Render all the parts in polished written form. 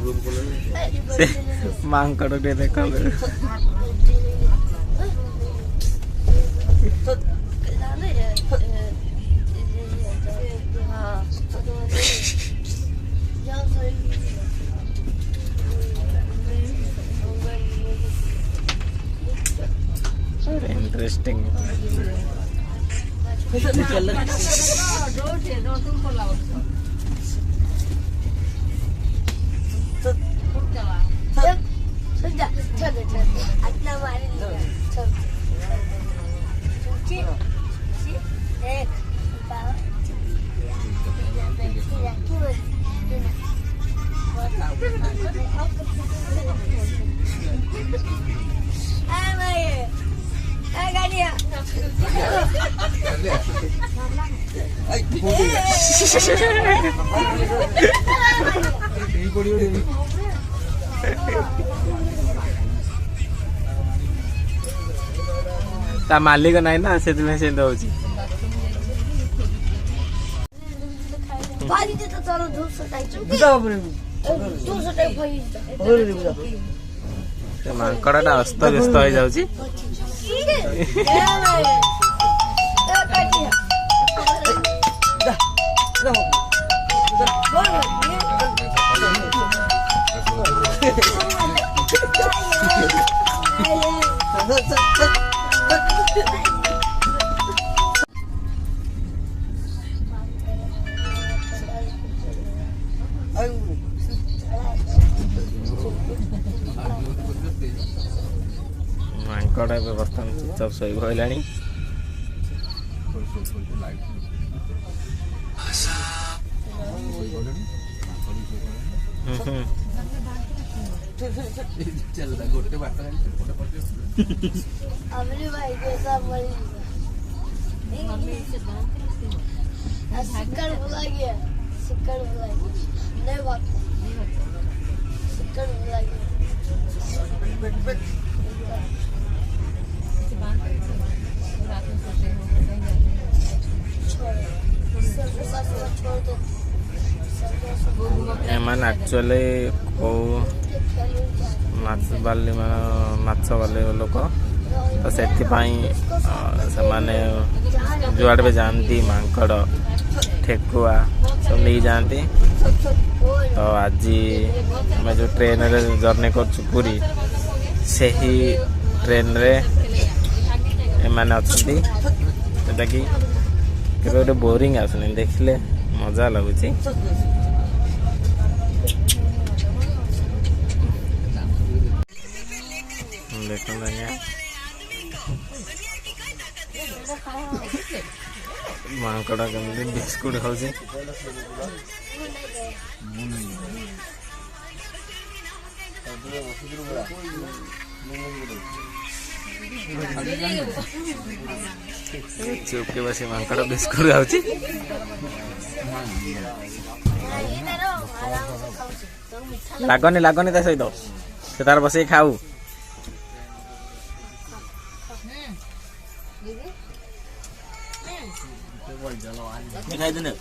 से मांकड़ टे देख इंटरेस्टिंग ता मालिक नहीं ना से दौची मांकड़ा अस्त व्यस्त हो जाऊची मांकड़ा बर्तमान चुपचाप शोई भइलानी एमान एक्चुअली को माछ वाले लोक तो से जुआड़ भी जाती मांकड़ ठेकुआ सब नहीं जाती तो आज आम जो ट्रेन रे जर्नी करी से ही ट्रेन रे एमाने अच्छी जोटा कि गोटे बोरिंग आसुनी देखले मजा लगुच देख मांकड़ा कमी बिस्कुट खाऊ चुप के बस मांकड़ा बिस्कुट खाऊ लगनी लगनी ता सहित से तार बस खाऊ खाई देने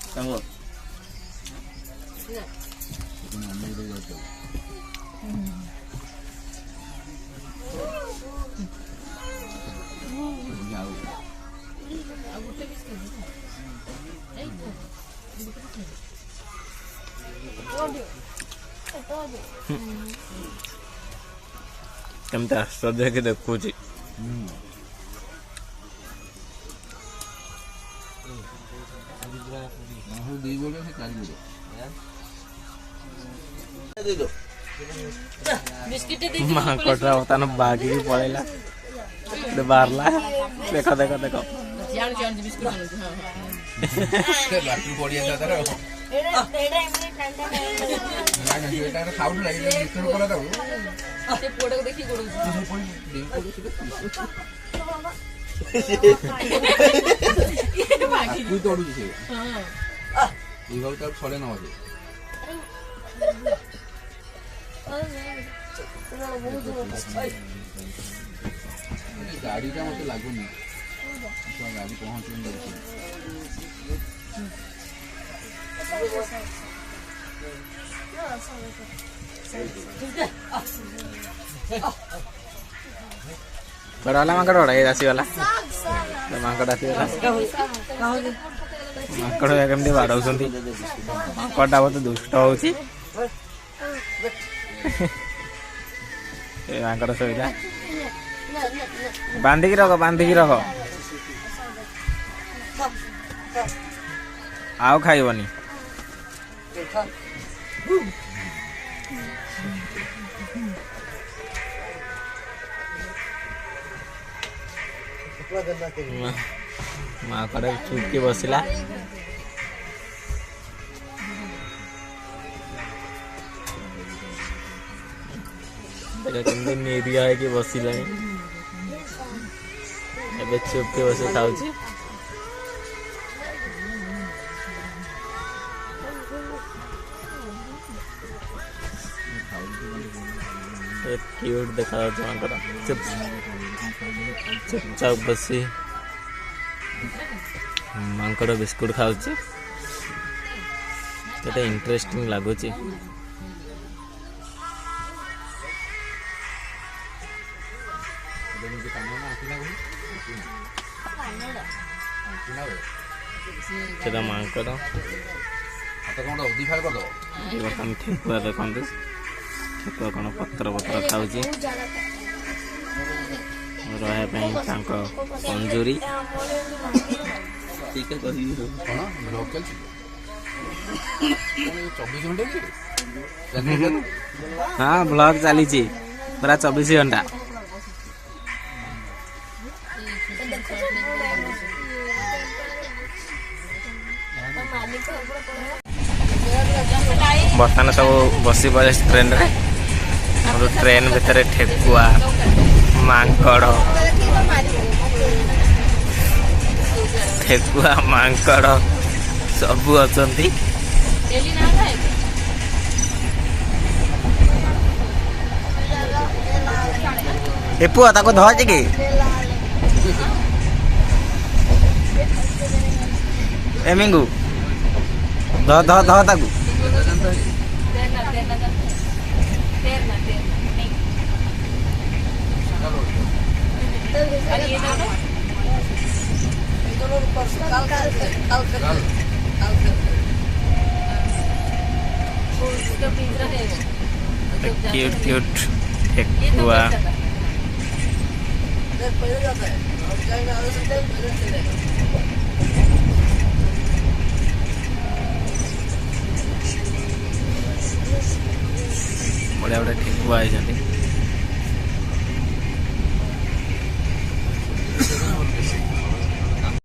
केमती आश्चर्य के देखुची मांकड़ा बर्तमान बागी पड़ेगा बाहरला देख देख देख गाड़ी का मत लगुनि गाड़ी पहुंच बड़ा वाला माकड़ बड़ा ये राशि वाला माकड़ राशि वाला माकड़ केमती बाड़ौଛନ୍ତି माकड़टा बहुत दुष्ट होଉଛି ए माकड़ सोइला बांधिकी रख आउ खाइबनी माकड़ चुपके बसिला निरिया है कि बसिला एबे चुपके बसे खाऊची क्यूट देखा माकड़ चुपचाप बसी माकड़ बिस्कुट खाऊची केते इंटरेस्टिंग लागुची ସେଟା ମାଙ୍କଡ଼ ବର୍ତ୍ତମାନ ଠେକୁଆ ଦେଖନ୍ତୁ ଠେକୁଆ କ'ଣ ପତ୍ର ଖାଉଛି ରହିବା ପାଇଁ ତାଙ୍କ ପଞ୍ଜୁରୀ ହଁ ବ୍ଲଗ ଚାଲିଛି ପୁରା 24 ଘଣ୍ଟା बर्तमान सब बसी पड़े ट्रेन रे ट्रेन भितर ठेकुआ मांकड़ सब अछंती ए पुआ ताको धोजे के ए मिंगू ध ताकू क्यूट ठेकुआ बढ़िया बढ़िया ठेकुआ आई